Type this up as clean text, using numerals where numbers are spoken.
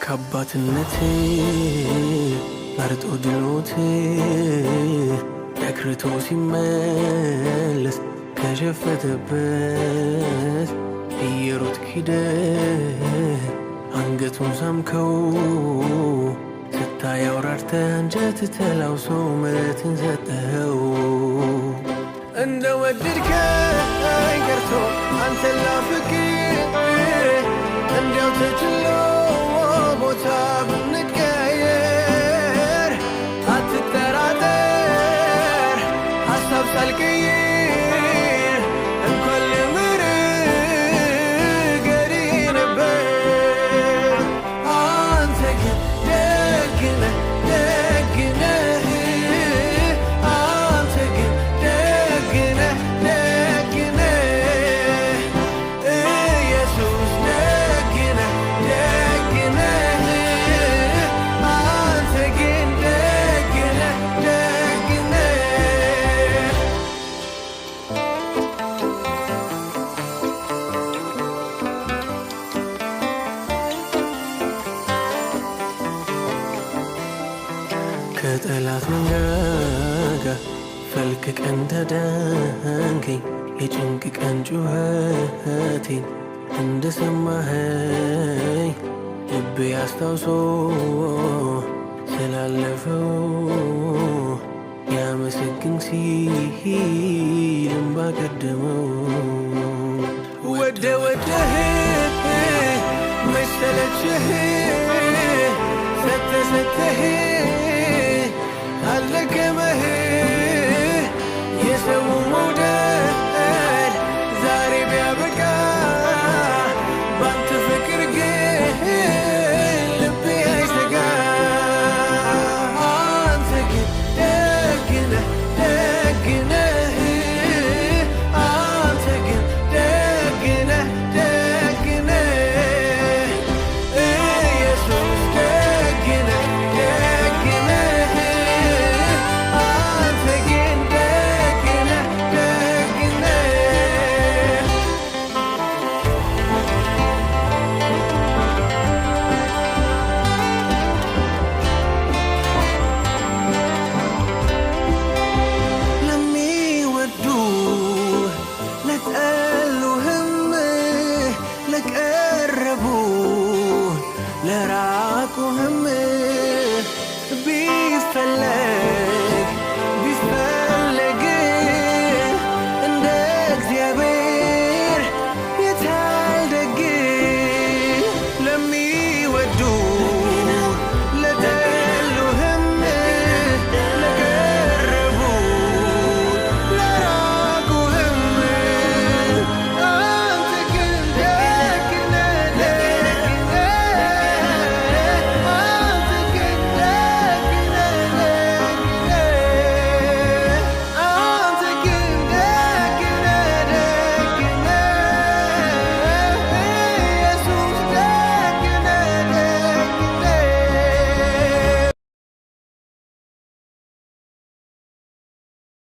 ከአባትነቴ መርጦ ድሎቴ ተክርቶ ሲመለስ ከሸፈተበት እየሮጥክ ሂደህ አንገቱን ሳምከው ስታየው ራርተህ አንጀት ተላውሶ ምሕረትን ሰጠኸው። እንደ ወደድከኝ ቀርቶ አንተን ላፍቅር እንዲያው ተችሎ ቦታ ብንቀየር አትጠራጠር ሀሳብ ሳልቀይር እንኳን ልምርህ ገሪ ነበር። አንተ ግን ደግ ነህ ደግ ነህ አንተ ግን ደግ ነህ ደግ ነህ ኢየሱስ ደግ ነህ ደግ ነህ አንተ ግን ደግ ነህ ደግ ነህ። ከጠላት መንጋጋ ፈልቅቀን ታዳንከኝ የጭንቅ ቀን ጩኸቴን እንደሰማኸኝ ልቤ አስታውሶ ስላለፈው ያመሰግን ሲል እንባ ቀደመው። ወደህ መሰለችህ ሰተህ አልደከመህ የሰው መውደድ ዛሬ ቢያበቃ ባንተ ፍቅር ግን ልቤ አይሰጋ። አንተ ግን ደግ ነህ ደግ ነህ አንተ ግን ደግ ነህ ደግ ነህ ኢየሱስ ደግ ነህ ደግ ነህ አንተ ግን ደግ ነህ ደግ ነህ። ለሚወዱህ ለጠሉህም ለቀረቡህ ለራቁህም